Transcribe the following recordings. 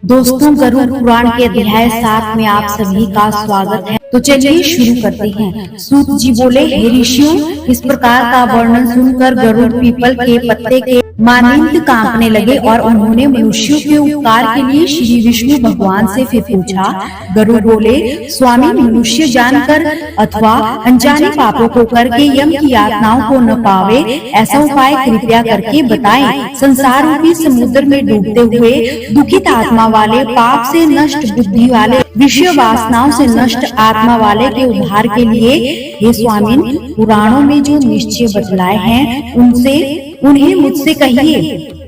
दोस्तों, गरुड़ पुराण के अध्याय 7 में आप सभी का स्वागत है। तो चलिए शुरू करते हैं। सूत जी बोले, हे ऋषियों, इस प्रकार का वर्णन सुनकर गरुड़ पीपल के पत्ते के मानिंद कांपने लगे और उन्होंने मनुष्यों के उपकार के लिए श्री विष्णु भगवान से फिर पूछा। गरुड़ बोले, स्वामी, मनुष्य जानकर अथवा अनजाने पापों को करके यम की यातनाओं को न पावे, ऐसा उपाय कृपया करके बताएं। संसार रूपी समुद्र में डूबते हुए दुखित आत्मा वाले, पाप से नष्ट बुद्धि वाले, विषय वासनाओं से नष्ट आत्मा वाले के उद्धार के लिए हे स्वामी, पुराणों में जो निश्चय बतलाए हैं उन्हें मुझसे कहिए,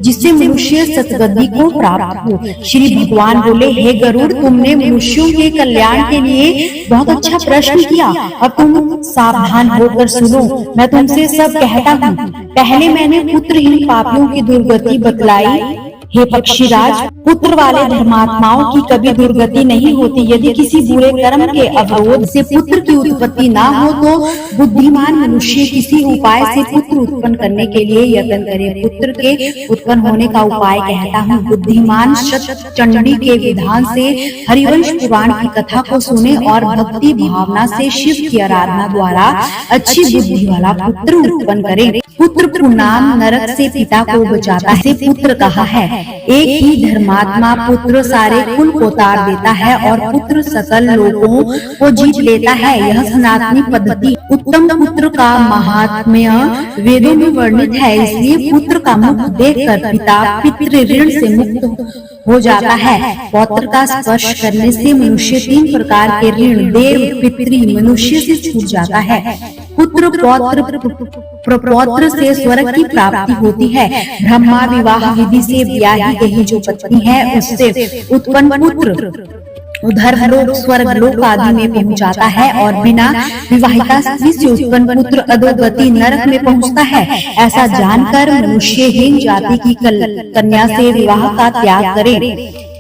जिससे मनुष्य सतगति को प्राप्त हो। श्री भगवान बोले, हे गरुड़, तुमने मनुष्यों के कल्याण के लिए बहुत अच्छा प्रश्न किया। अब तुम सावधान होकर सुनो, मैं तुमसे सब कहता हूँ। पहले मैंने पुत्रहीन पापियों की दुर्गति बतलाई। हे पक्षीराज, पुत्र वाले धर्मात्माओं की कभी दुर्गति नहीं होती। यदि किसी बुरे कर्म के अवरोध से पुत्र की उत्पत्ति ना हो तो बुद्धिमान मनुष्य किसी उपाय से पुत्र उत्पन्न करने के लिए यत्न करे। पुत्र के उत्पन्न होने का उपाय कहता हूँ। बुद्धिमान शतचंडी के विधान से हरिवंश पुराण की कथा को सुने और भक्ति भावना से शिव की आराधना द्वारा अच्छी बुद्धि वाला पुत्र उत्पन्न करे। पुत्र पुनाम नरक से पिता को बचाता है। पुत्र कहा है, एक ही धर्मात्मा पुत्र सारे कुल को तार देता है और पुत्र सकल लोगों को जीत लेता है। यह सनातनी पद्धति। उत्तम पुत्र का महात्म्य वेदों में वर्णित है। इसलिए पुत्र का मुख देखकर पिता पितृ ऋण से मुक्त हो जाता है। पौत्र का स्पर्श करने से मनुष्य 3 प्रकार के ऋण, देव, पितृ, मनुष्य से छूट जाता है। पुत्र पौत्र प्रपौत्र से स्वर्ग की प्राप्ति होती है। ब्रह्मा विवाह विधि से ब्याही गई जो पत्नी है, उससे उत्पन्न पुत्र धर्मलोक, स्वर्ग लोक आदि में पहुंचाता है और बिना विवाहिता स्त्री से उत्पन्न पुत्र अधोगति नरक में पहुंचता है। ऐसा जानकर मनुष्यहीन जाति की कन्या से विवाह का त्याग करे।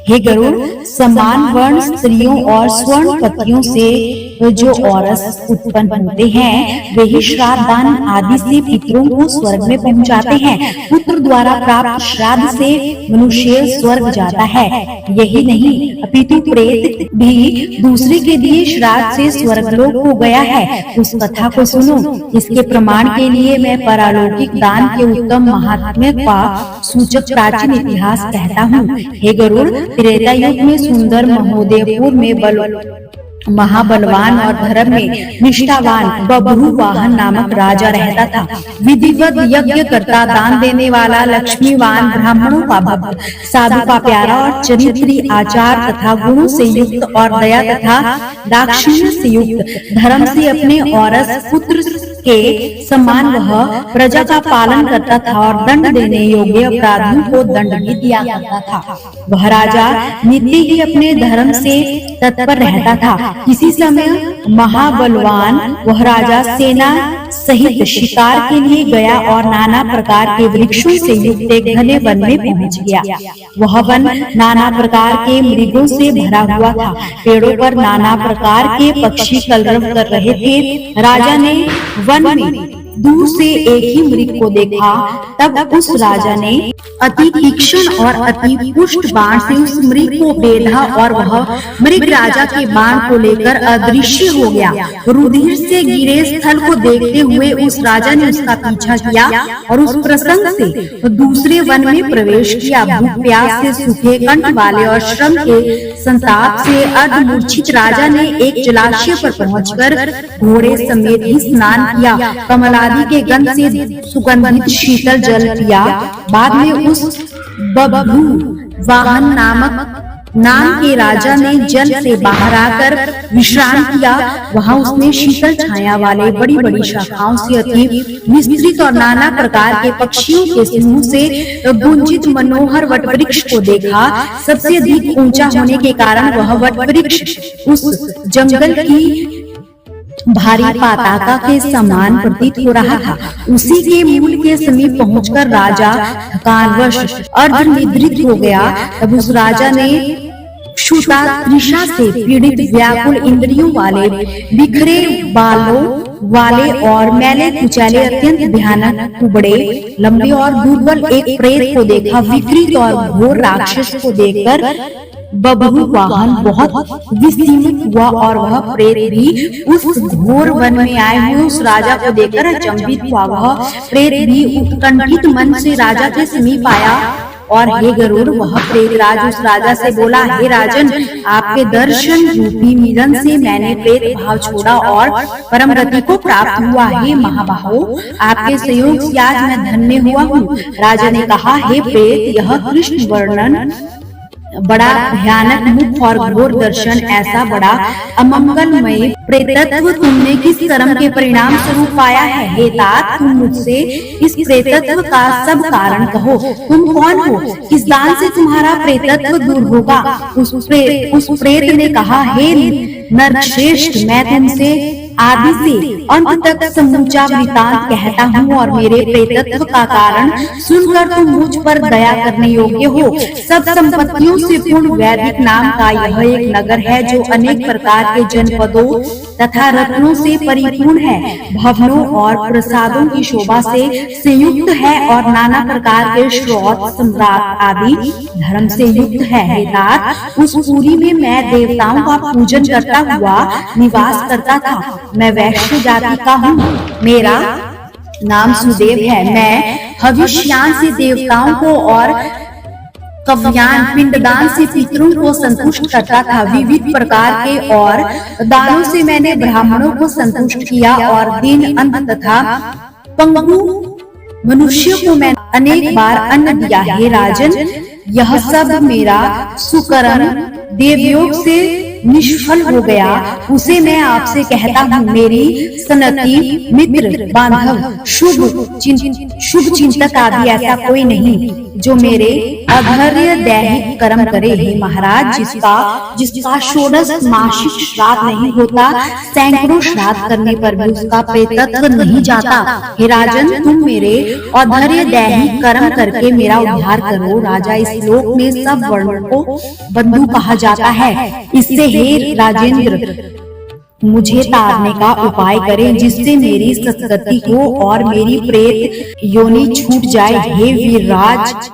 हे गरुड़, समान वर्ण स्त्रियों और स्वर्ण पतियों से जो औरस उत्पन्न होते हैं, वे ही श्राद्ध दान आदि से पितरों को स्वर्ग में पहुंचाते हैं। पुत्र द्वारा प्राप्त श्राद्ध से मनुष्य स्वर्ग जाता है। यही नहीं, अपितु प्रेत भी दूसरे के दिए श्राद्ध से स्वर्गलोक हो गया है। उस कथा को सुनो। इसके प्रमाण के लिए मैं परालौकिक दान के उत्तम महात्म्य का सूचक प्राचीन इतिहास कहता हूँ। हे गरुड़, त्रेता युग में सुंदर महोदयपुर में महाबलवान और धर्म में निष्ठावान बभ्रुवाहन नामक राजा रहता था। विधिवत यज्ञ करता, दान देने वाला, लक्ष्मीवान, ब्राह्मणों का भक्त, साधु का प्यारा और चरित्री आचार तथा गुणों से युक्त और दया तथा दाक्षिण्य से युक्त, धर्म से अपने औरस पुत्र के समान वह प्रजा का पालन करता था और दंड देने योग्य अपराधियों को दंड भी दिया करता था। वह राजा नित्य ही अपने धर्म से तत्पर रहता था। किसी समय महाबलवान वह राजा सेना सहित शिकार के लिए गया और नाना प्रकार के वृक्षों से युक्त एक घने वन में पहुंच गया। वह वन नाना प्रकार के मृगों से भरा हुआ था। पेड़ों पर नाना प्रकार के पक्षी कलरव कर रहे थे। राजा ने वन में दूर से एक ही मृग को देखा। तब उस राजा ने अति तीक्ष्ण और अति पुष्ट बाण से उस मृग को बेधा और वह मृग राजा के बाण को लेकर अदृश्य हो गया। रुधिर से गिरे स्थल को देखते हुए उस राजा ने उसका पीछा किया और उस प्रसंग से दूसरे वन में प्रवेश किया। भूख प्यास से सूखे कंठ वाले और श्रम के संताप से अर्धमूर्छित राजा ने एक जलाशय पर पहुंचकर घोड़े समेत ही स्नान किया। कमला आदि के गंध से सुगंधित शीतल जल पिया। बाद में उस बभ्रुवाहन नाम के राजा ने जल से बाहर आकर विश्राम किया। वहां उसने शीतल छाया वाले बड़ी बड़ी शाखाओं से अति विस्तृत और नाना प्रकार के पक्षियों के समूह से गुंजित मनोहर वटवृक्ष को देखा। सबसे अधिक ऊंचा होने के कारण वह वटवृक्ष उस जंगल की भारी पताका के समान प्रतीत हो रहा था। उसी के मूल के समीप पहुंचकर राजा थकानवश अर्धनिद्रित हो गया। तब उस राजा ने क्षुधा तृषा से पीड़ित, व्याकुल इंद्रियों वाले, बिखरे बालों वाले और मैले कुचैले, अत्यंत भयानक, कुबड़े, लंबे और दुर्बल एक प्रेत को देखा। विकृत और घोर राक्षस को देखकर बबरू वाहन बहुत विस्मित हुआ और वह प्रेत भी उस घोर वन में आए हुए उस राजा को देखकर अचंभित हुआ। वह प्रेत भी उत्कंठित मन से राजा के समीप आया और हे गरुड़, वह प्रेतराज उस राजा से बोला, हे राजन, आपके दर्शन रूपी मिलन से मैंने प्रेत भाव छोड़ा और परम गति को प्राप्त हुआ। हे महाबाहो, आपके सहयोग से आज मैं धन्य हुआ हूँ। राजा ने कहा, हे प्रेत, यह कृष्ण वर्णन बड़ा भयानक मुख और घोर दर्शन, ऐसा बड़ा अमंगलमय प्रेतत्व तुमने किस कर्म के परिणाम स्वरूप पाया है? हे तात, तुम मुझसे इस प्रेतत्व का सब कारण कहो। तुम कौन हो? किस दान से तुम्हारा प्रेतत्व दूर होगा? उस प्रेत ने कहा, हे नरश्रेष्ठ, मैं तुमसे आदि से अंत तक समूचा वृतांत कहता हूँ और मेरे प्रेतत्व का कारण सुनकर तुम मुझ पर दया करने योग्य हो। सब संपत्तियों से पूर्ण वैदिक नाम का यह एक नगर है जो अनेक प्रकार के जनपदों तथा रत्नों से परिपूर्ण है, भवनों और प्रसादों की शोभा से संयुक्त है और नाना प्रकार के श्रोत, सम्राट आदि धर्म से युक्त है। हे तात, उस पुरी में मैं देवताओं का पूजन करता हुआ निवास करता था। मैं वैश्य जाति का हूँ, मेरा नाम सुदेव है। मैं हविष्यान से देवताओं को और कव्यान पिंडदान से पितरों को संतुष्ट करता था। विविध प्रकार के और दानों से मैंने ब्राह्मणों को संतुष्ट किया और दीन अंत तथा पंगु मनुष्य को मैं अनेक बार अन्न दिया। हे राजन, यह सब मेरा सुकर्म देवयोग से निष्फल हो गया, उसे मैं आपसे कहता हूँ। मेरी सनति, मित्र, बांधव, शुभ चिंतक आदि ऐसा कोई नहीं जो मेरे अधर्य दैहिक कर्म करे। हे महाराज, जिसका षोडश मासिक श्राद्ध नहीं होता, सैकड़ों श्राद्ध करने पर भी उसका प्रेतत्व नहीं जाता। हे राजन, तुम मेरे अधर्य दैहिक कर्म करके मेरा उद्धार करो। राजा, इस लोक में सब वर्णों को बंधु कहा जाता है, इससे हे राजेंद्र मुझे तारने का उपाय करें, जिससे मेरी सद्गति हो और मेरी प्रेत योनि छूट जाए। हे वीरराज,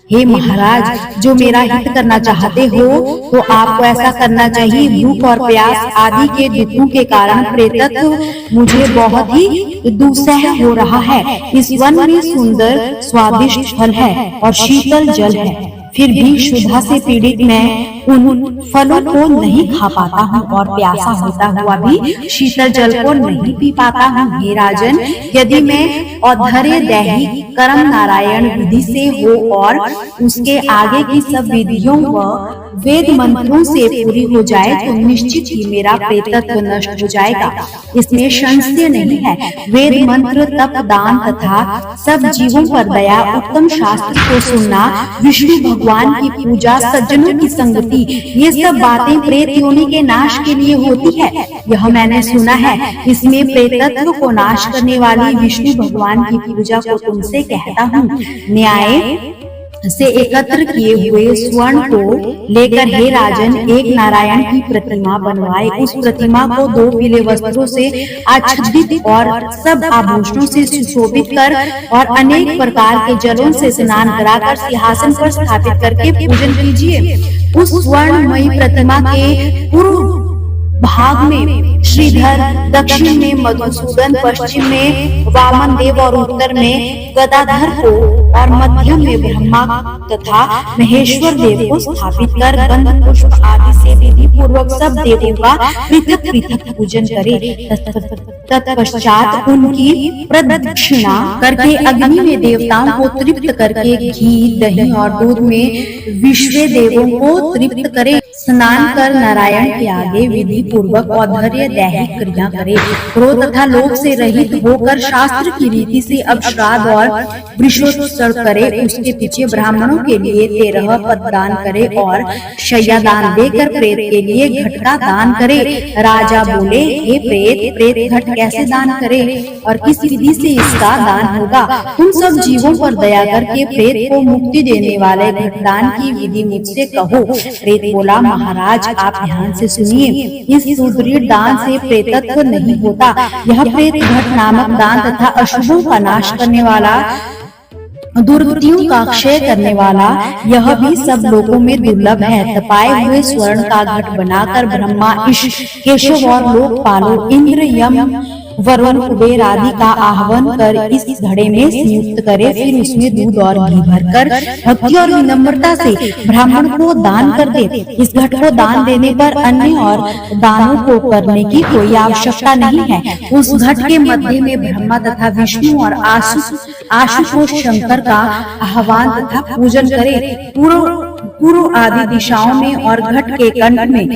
हे महाराज, जो मेरा हित करना चाहते हो तो आपको ऐसा करना चाहिए। भूख और प्यास आदि के दुखों के कारण प्रेतत्व मुझे बहुत ही दुस्सह हो रहा है। इस वन में सुंदर स्वादिष्ट फल है और शीतल जल है, फिर भी क्षुधा से पीड़ित मैं उन फलों को नहीं खा पाता हूँ और प्यासा होता हुआ भी शीतल जल को नहीं पी पाता हूँ। हे राजन, यदि मैं अधर्य दैहिक कर्म नारायण विधि से हो और उसके आगे की सब विधियों व वेद मंत्रों से पूरी हो जाए तो निश्चित ही मेरा प्रेतत्व नष्ट हो जाएगा, इसमें संशय नहीं है। वेद मंत्र, तप, दान तथा सब जीवों पर दया, उत्तम शास्त्र को सुनना, विष्णु भगवान की पूजा, सज्जनों की संगति, ये सब बातें प्रेत योनि के नाश के लिए होती है, यह मैंने सुना है। इसमें प्रेतत्व को नाश करने वाली विष्णु भगवान की पूजा को तुमसे कहता हूँ। न्याय से एकत्र किए हुए स्वर्ण को लेकर हे राजन एक नारायण की प्रतिमा बनवाए। उस प्रतिमा को 2 पीले वस्त्रों से आच्छादित और सब आभूषणों से सुशोभित कर और अनेक प्रकार के जलों से स्नान कराकर सिंहासन पर स्थापित करके पूजन कीजिए। उस स्वर्णमयी प्रतिमा के पूर्व भाग में श्रीधर, दक्षिण में मधुसूदन, पश्चिम में वामन देव और उत्तर में गदाधर को और मध्य में ब्रह्मा तथा महेश्वर देव को स्थापित कर गंध पुष्प आदि से विधि पूर्वक सब देवों का पृथक पृथक पूजन करे। तत्पश्चात उनकी प्रदक्षिणा करके अग्नि में देवताओं को तृप्त करके घी, दही और दूध में विश्व देवों को तृप्त करे। स्नान कर नारायण के आगे विधि पूर्वक अधर्य दैहिक क्रिया करे। क्रोध तथा लोभ से रहित होकर शास्त्र की रीति से अब श्राद्ध और वृषोत्सव करे। उसके पीछे ब्राह्मणों के लिए 13 पद दान करे और शय्या दान देकर प्रेत के लिए घट का दान करे। राजा बोले, हे प्रेत घट कैसे दान करे और किस विधि से इसका दान होगा? तुम सब जीवों पर दया करके प्रेत को मुक्ति देने वाले घट दान की विधि मुझसे कहो। प्रेत बोला, महाराज आप ध्यान से सुनिए, इस सुदृढ़ दान से प्रेतत्व नहीं होता। यह प्रेत घट नामक दान तथा अशुभों का नाश करने वाला दुर्गतियों का क्षय करने वाला, यह भी सब लोगों में दुर्लभ है। तपाए हुए स्वर्ण का घट बनाकर ब्रह्मा, ईश, केशव और लोकपालों, इंद्र, यम, वरुण, कुबेर आदि का आह्वान कर इस घड़े में संयुक्त करे, फिर उसमें दूध और घी भरकर भक्ति और विनम्रता से ब्राह्मण को दान कर दे। इस घट को दान देने पर अन्य और दानों को करने की कोई आवश्यकता नहीं है। उस घट के मध्य में ब्रह्मा तथा विष्णु और आशुतोष शंकर का आह्वान तथा पूजन करे। पूर्व आदि दिशाओं में और घट के कंठ में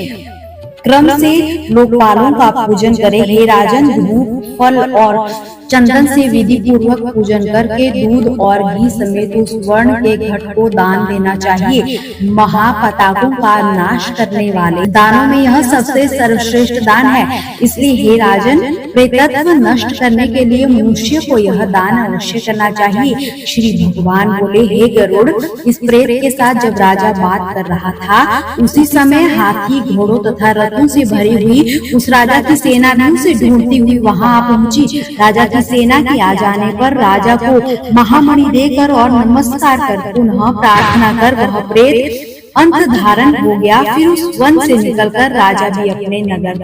क्रम से लोकपालों का पूजन करे। हे राजन, धूप, फल और चंदन से विधि पूर्वक पूजन करके दूध और घी समेत उस स्वर्ण के घट को दान देना चाहिए। महापताकों का नाश करने वाले दानों में यह सबसे सर्वश्रेष्ठ दान है। इसलिए हे राजन, प्रेतत्व नष्ट करने के लिए मनुष्य को यह दान अवश्य करना चाहिए। श्री भगवान बोले, हे गरुड़, इस प्रेत के साथ जब राजा बात कर रहा था, उसी समय हाथी, घोड़ों तथा रथों से भरी हुई उस राजा की सेना भी उसे ढूंढती हुई वहां आ पहुंची। राजा की सेना के आ जाने पर राजा को महामणि देकर और नमस्कार कर पुनः प्रार्थना कर वह प्रेत अंत धारण हो गया। फिर उस वन से निकलकर राजा भी अपने नगर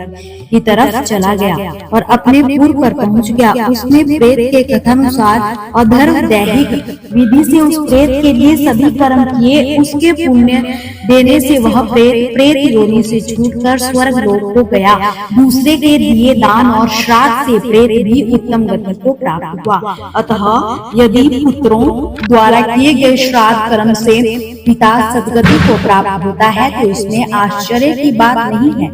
की तरफ चला गया और अपने पुर पर पहुंच गया। उसने प्रेत के कथनानुसार अधर्म दैहिक विधि से उस प्रेत के लिए सभी कर्म किए। उसके पुण्य देने से वह प्रेत योनि से छूटकर स्वर्ग लोक को गया। दूसरे के दिए दान और श्राद्ध से प्रेत भी उत्तम गति को प्राप्त हुआ। अतः यदि पुत्रों द्वारा किए गए श्राद्ध कर्म से पिता सदगति को प्राप्त होता है तो इसमें आश्चर्य की बात नहीं है।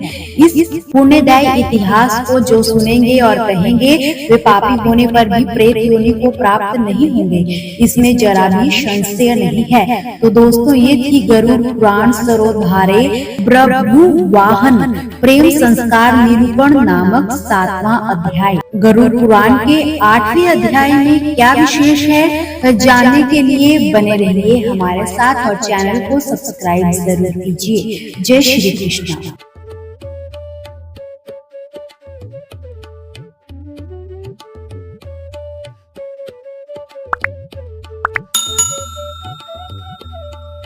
इस पुण्यदायी इतिहास को जो सुनेंगे और कहेंगे वे पापी होने पर भी प्रेत योनि को प्राप्त नहीं होंगे, इसमें जरा भी संशय नहीं है। तो दोस्तों, ये थी गरुड़ पुराण सरोधारे प्रभु वाहन प्रेम संस्कार निरूपण नामक 7वां अध्याय। गरुड़ पुराण के 8वें अध्याय में क्या विशेष है, जानने के लिए बने रहिए हमारे साथ और चैनल को सब्सक्राइब जरूर कीजिए। जय श्री कृष्ण।